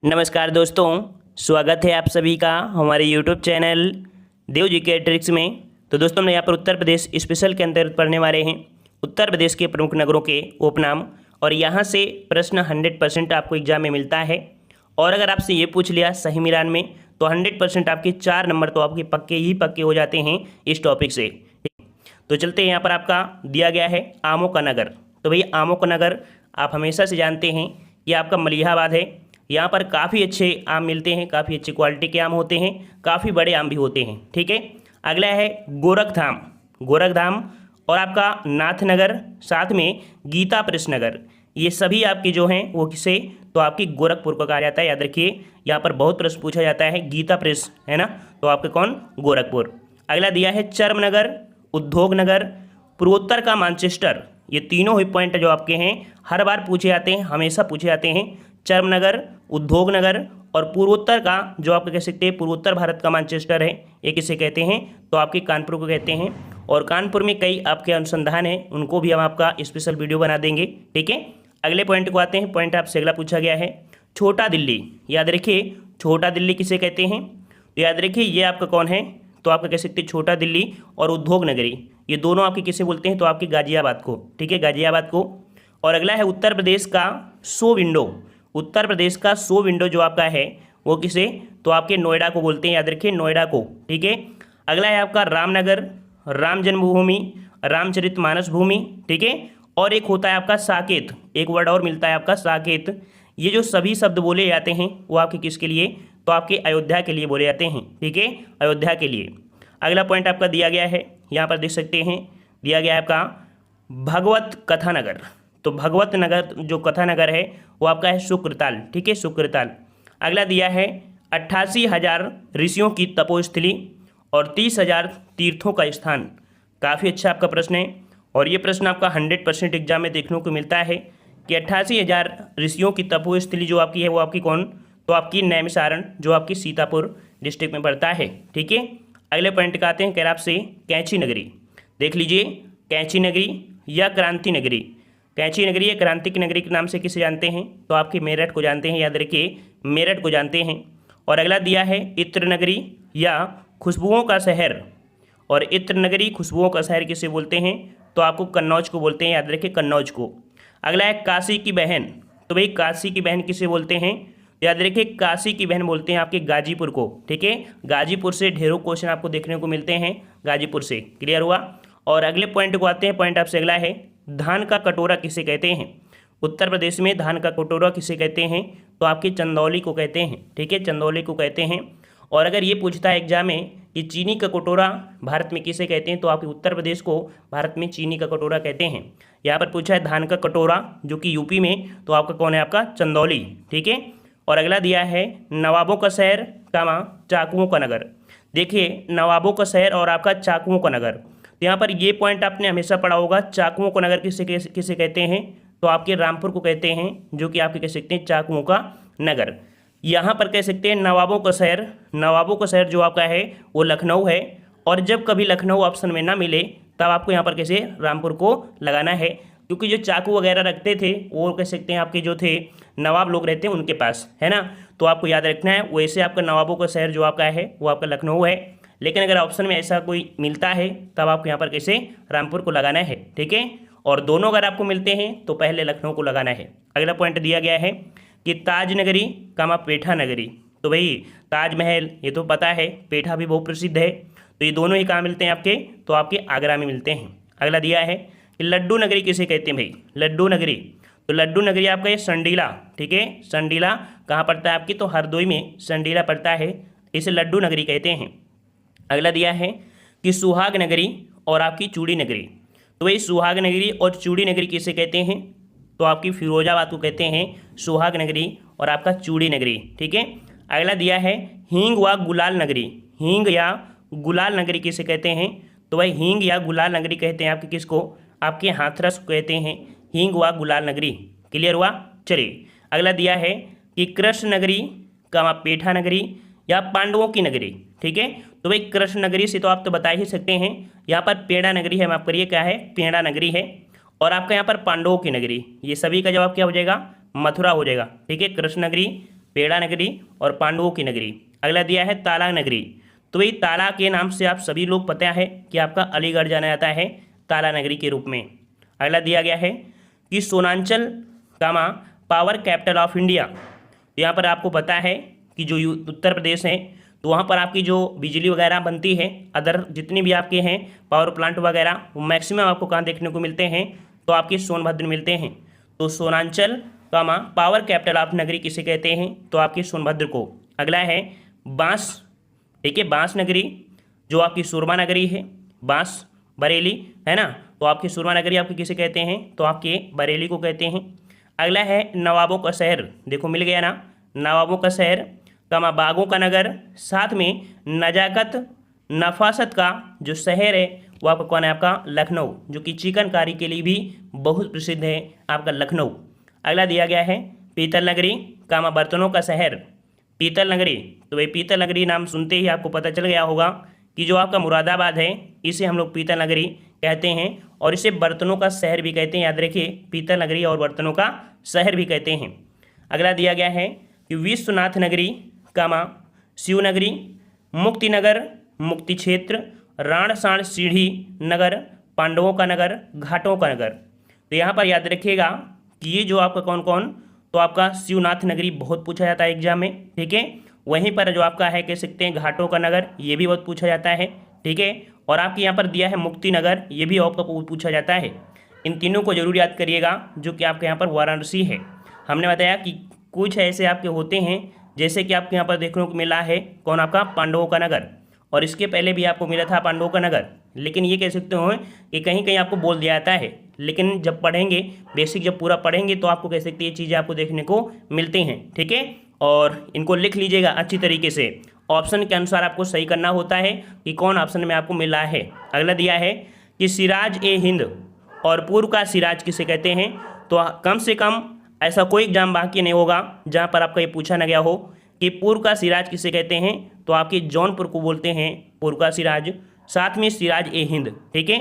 नमस्कार दोस्तों, स्वागत है आप सभी का हमारे YouTube चैनल देव जी के ट्रिक्स में। तो दोस्तों हम यहाँ पर उत्तर प्रदेश स्पेशल के अंतर्गत पढ़ने वाले हैं उत्तर प्रदेश के प्रमुख नगरों के उपनाम। और यहाँ से प्रश्न 100% आपको एग्जाम में मिलता है। और अगर आपसे ये पूछ लिया सही मिलान में तो 100% आपके 4 नंबर तो आपके पक्के ही पक्के हो जाते हैं इस टॉपिक से। तो चलते हैं, यहाँ पर आपका दिया गया है आमों का नगर। तो भाई आमों का नगर आप हमेशा से जानते हैं ये आपका मलिहाबाद है। यहाँ पर काफ़ी अच्छे आम मिलते हैं, काफ़ी अच्छी क्वालिटी के आम होते हैं, काफ़ी बड़े आम भी होते हैं। ठीक है, अगला है गोरखधाम। गोरखधाम और आपका नाथनगर, साथ में गीता प्रेस नगर, ये सभी आपकी जो हैं वो किसे तो आपकी गोरखपुर को कहा जाता है। याद रखिए, यहाँ पर बहुत प्रश्न पूछा जाता है। गीता प्रेस है ना, तो आपके कौन गोरखपुर। अगला दिया है चर्मनगर, उद्योग नगर, पूर्वोत्तर का मानचेस्टर। ये तीनों ही पॉइंट जो आपके हैं हर बार पूछे जाते हैं, हमेशा पूछे जाते हैं। चर्मनगर, उद्योग नगर और पूर्वोत्तर का जो आप कह सकते हैं पूर्वोत्तर भारत का मानचेस्टर है, ये किसे कहते हैं तो आपके कानपुर को कहते हैं। और कानपुर में कई आपके अनुसंधान हैं, उनको भी हम आपका स्पेशल वीडियो बना देंगे। ठीक है, अगले पॉइंट को आते हैं। पॉइंट आपसे अगला पूछा गया है छोटा दिल्ली। याद रखिए, छोटा दिल्ली किसे कहते हैं तो याद रखिए ये आपका कौन है तो आपका कह सकते हैं छोटा दिल्ली और उद्योग नगरी, ये दोनों आपके किसे बोलते हैं तो आपके गाजियाबाद को। ठीक है, गाजियाबाद को। और अगला है उत्तर प्रदेश का 100 विंडो। उत्तर प्रदेश का 100 विंडो जो आपका है वो किसे तो आपके नोएडा को बोलते हैं। याद रखिए, नोएडा को। ठीक है, अगला है आपका रामनगर, राम जन्मभूमि, रामचरितमानस भूमि। ठीक है, और एक होता है आपका साकेत, एक वर्ड और मिलता है आपका साकेत। ये जो सभी शब्द बोले जाते हैं वो आपके किसके लिए तो आपके अयोध्या के लिए बोले जाते हैं। ठीक है, अयोध्या के लिए। अगला पॉइंट आपका दिया गया है, यहाँ पर देख सकते हैं, दिया गया है आपका भगवत कथा नगर। तो भगवत नगर जो कथा नगर है वो आपका है शुक्रताल। ठीक है, शुक्रताल। अगला दिया है 88,000 ऋषियों की तपोस्थली और 30,000 तीर्थों का स्थान। काफ़ी अच्छा आपका प्रश्न है और ये प्रश्न आपका 100% एग्जाम में देखने को मिलता है कि 88,000 ऋषियों की तपोस्थली जो आपकी है वो आपकी कौन तो आपकी नैमिषारण, जो आपकी सीतापुर डिस्ट्रिक्ट में पड़ता है। ठीक है, अगले पॉइंट का आते हैं। कह रहा आपसे कैंची नगरी। देख लीजिए, कैंची नगरी या क्रांति नगरी। कैंची नगरी या क्रांति की नगरी के नाम से किसे जानते हैं तो आपके मेरठ को जानते हैं। याद रखिए, मेरठ को जानते हैं। और अगला दिया है इत्र नगरी या खुशबुओं का शहर। और इत्र नगरी, खुशबुओं का शहर किसे बोलते हैं तो आपको कन्नौज को बोलते हैं। याद रखिए, कन्नौज को। अगला है काशी की बहन। तो भाई काशी की बहन किसे बोलते हैं याद रखिए, काशी की बहन बोलते हैं आपके गाजीपुर को। ठीक है, गाजीपुर से ढेरों क्वेश्चन आपको देखने को मिलते हैं, गाजीपुर से। क्लियर हुआ। और अगले पॉइंट को आते हैं। पॉइंट आपसे अगला है धान का कटोरा किसे कहते हैं। उत्तर प्रदेश में धान का कटोरा किसे कहते हैं तो आपके चंदौली को कहते हैं। ठीक है, चंदौली को कहते हैं। और अगर ये पूछता है एग्जाम में कि चीनी का कटोरा भारत में किसे कहते हैं तो आपके उत्तर प्रदेश को भारत में चीनी का कटोरा कहते हैं। यहाँ पर पूछा है धान का कटोरा जो कि यूपी में, तो आपका कौन है आपका चंदौली। ठीक है, और अगला दिया है नवाबों का शहर कामा चाकुओं का नगर। देखिए, नवाबों का शहर और आपका चाकुओं का नगर, तो यहाँ पर ये पॉइंट आपने हमेशा पढ़ा होगा। चाकुओं को नगर किसे किसे कहते हैं तो आपके रामपुर को कहते हैं, जो कि आपके कह सकते हैं चाकुओं का नगर। यहाँ पर कह सकते हैं नवाबों का शहर। नवाबों का शहर जो आपका है वो लखनऊ है। और जब कभी लखनऊ ऑप्शन में ना मिले तब आपको यहाँ पर कैसे रामपुर को लगाना है, क्योंकि जो चाकू वगैरह रखते थे वो कह सकते हैं आपके जो थे नवाब लोग रहते हैं उनके पास, है ना। तो आपको याद रखना है, वैसे आपका नवाबों का शहर जो आपका है वो आपका लखनऊ है। लेकिन अगर ऑप्शन में ऐसा कोई मिलता है तब आपको यहाँ पर कैसे रामपुर को लगाना है। ठीक है, और दोनों अगर आपको मिलते हैं तो पहले लखनऊ को लगाना है। अगला पॉइंट दिया गया है कि ताज नगरी कामा पेठा नगरी। तो भाई ताजमहल ये तो पता है, पेठा भी बहुत प्रसिद्ध है, तो ये दोनों ही कहाँ मिलते हैं आपके तो आपके आगरा में मिलते हैं। अगला दिया है कि लड्डू नगरी किसे कहते हैं भाई, लड्डू नगरी। तो लड्डू नगरी आपका ये संडीला। ठीक है, संडीला कहाँ पड़ता है आपकी तो हरदोई में संडीला पड़ता है, इसे लड्डू नगरी कहते हैं। अगला दिया है कि सुहाग नगरी और आपकी चूड़ी नगरी। तो भाई सुहाग नगरी और चूड़ी नगरी किसे कहते हैं तो आपकी फिरोजाबाद को कहते हैं सुहाग नगरी और आपका चूड़ी नगरी। ठीक है, अगला दिया है हींग व गुलाल नगरी। हींग या गुलाल नगरी किसे कहते हैं तो भाई हींग या गुलाल नगरी कहते हैं आपके किसको आपके हाथरस को कहते हैं हींग व गुलाल नगरी। क्लियर हुआ। चलिए, अगला दिया है कि कृष्ण नगरी कामा पेठा नगरी या पांडवों की नगरी। ठीक है, तो भाई कृष्ण नगरी से तो आप तो बता ही सकते हैं, यहाँ पर पेड़ा नगरी है, माफ करिए क्या है पेड़ा नगरी है। और आपका यहाँ पर पांडवों की नगरी, ये सभी का जवाब क्या हो जाएगा मथुरा हो जाएगा। ठीक है, कृष्ण नगरी पेड़ा नगरी और पांडवों की नगरी। अगला दिया है ताला नगरी, तो भाई ताला के नाम से आप सभी लोग पता है कि आपका अलीगढ़ जाना जाता है ताला नगरी के रूप में। अगला दिया गया है कि सोनांचल कामा पावर कैपिटल ऑफ इंडिया। यहाँ पर आपको पता है कि जो उत्तर प्रदेश है तो वहाँ पर आपकी जो बिजली वगैरह बनती है, अदर जितनी भी आपके हैं पावर प्लांट वगैरह, वो मैक्सिमम आपको कहाँ देखने को मिलते हैं, तो आपके सोनभद्र मिलते हैं। तो सोनांचल कामा पावर कैपिटल ऑफ नगरी किसे कहते हैं, तो आपके सोनभद्र को। अगला है बांस, ठीक है, बांस नगरी जो आपकी सुरमा नगरी है, बांस बरेली है ना, तो आपकी सुरमा नगरी आपकी किसे कहते हैं, तो आपके बरेली को कहते हैं। अगला है नवाबों का शहर, देखो मिल गया ना, नवाबों का शहर कामा बागों का नगर, साथ में नजाकत नफासत का जो शहर है वो आपका कौन है, आपका लखनऊ, जो कि चिकनकारी के लिए भी बहुत प्रसिद्ध है आपका लखनऊ। अगला दिया गया है पीतल नगरी कामा बर्तनों का शहर, पीतल नगरी, तो भाई पीतल नगरी नाम सुनते ही आपको पता चल गया होगा कि जो आपका मुरादाबाद है इसे हम लोग पीतल नगरी कहते हैं, और इसे बर्तनों का शहर भी कहते हैं, याद रखिए, पीतल नगरी और बर्तनों का शहर भी कहते हैं। अगला दिया गया है कि विश्वनाथ नगरी कामा शिवनगरी, मुक्तिनगर मुक्ति क्षेत्र, राणसाण सीढ़ी नगर, पांडवों का नगर, घाटों का नगर। तो यहाँ पर याद रखिएगा कि ये जो आपका कौन कौन, तो आपका शिवनाथ नगरी बहुत पूछा जाता है एग्जाम में, ठीक है। वहीं पर जो आपका है कह सकते हैं घाटों का नगर, ये भी बहुत पूछा जाता है, ठीक है। और आपके यहाँ पर दिया है मुक्ति नगर, ये भी आपका पूछा जाता है। इन तीनों को जरूर याद करिएगा, जो कि आपके यहाँ पर वाराणसी है। हमने बताया कि कुछ ऐसे आपके होते हैं, जैसे कि आपके यहाँ पर देखने को मिला है कौन, आपका पांडवों का नगर, और इसके पहले भी आपको मिला था पांडवों का नगर, लेकिन ये कह सकते हो कि कहीं कहीं आपको बोल दिया जाता है, लेकिन जब पढ़ेंगे बेसिक जब पूरा पढ़ेंगे तो आपको कह सकते हैं ये चीज़ें आपको देखने को मिलती हैं, ठीक है। और इनको लिख लीजिएगा अच्छी तरीके से, ऑप्शन के अनुसार आपको सही करना होता है कि कौन ऑप्शन में आपको मिला है। अगला दिया है कि सिराज ए हिंद और पूर्व का सिराज किसे कहते हैं, तो कम से कम ऐसा कोई एग्जाम बाकी नहीं होगा जहाँ पर आपका ये पूछा न गया हो कि पूर्व का सिराज किसे कहते हैं, तो आपके जौनपुर को बोलते हैं पूर्व का सिराज, साथ में सिराज ए हिंद, ठीक है।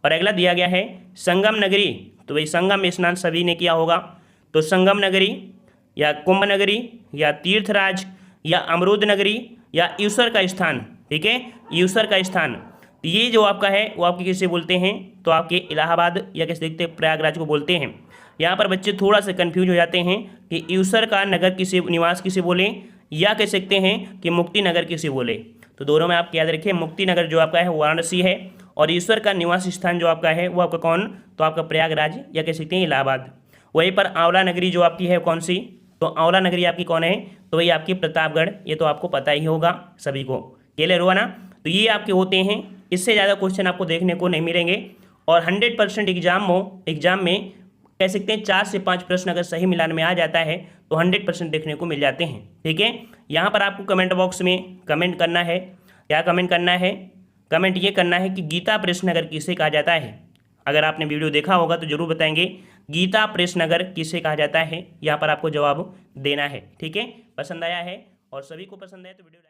और अगला दिया गया है संगम नगरी, तो भाई संगम में स्नान सभी ने किया होगा, तो संगम नगरी या कुंभ नगरी या तीर्थराज या अमरूद नगरी या ईश्वर का स्थान, ठीक है, ईश्वर का स्थान। ये जो आपका है वो आपके किसे बोलते हैं, तो आपके इलाहाबाद या कैसे देखते हैं प्रयागराज को बोलते हैं। यहाँ पर बच्चे थोड़ा सा कंफ्यूज हो जाते हैं कि ईश्वर का नगर किसे, निवास किसे बोले, या कह सकते हैं कि मुक्ति नगर किसे बोले। तो दोनों में आप याद रखिए, मुक्ति नगर जो आपका है वाराणसी है, और ईश्वर का निवास स्थान जो आपका है वो आपका कौन, तो आपका प्रयागराज या कह सकते हैं इलाहाबाद। वहीं पर आंवला नगरी जो आपकी है कौन सी, तो आंवला नगरी आपकी कौन है, तो वही आपकी प्रतापगढ़, ये तो आपको पता ही होगा सभी को, क्लियर हुआ ना। तो ये आपके होते हैं, इससे ज़्यादा क्वेश्चन आपको देखने को नहीं मिलेंगे, और 100% एग्जाम में कह सकते हैं 4 से 5 प्रश्न अगर सही मिलान में आ जाता है तो 100% देखने को मिल जाते हैं, ठीक है। यहाँ पर आपको कमेंट बॉक्स में कमेंट करना है, क्या कमेंट करना है, कमेंट ये करना है कि गीता प्रेस नगर किसे कहा जाता है। अगर आपने वीडियो देखा होगा तो जरूर बताएंगे गीता प्रेस नगर किसे कहा जाता है, यहाँ पर आपको जवाब देना है, ठीक है। पसंद आया है और सभी को पसंद है तो वीडियो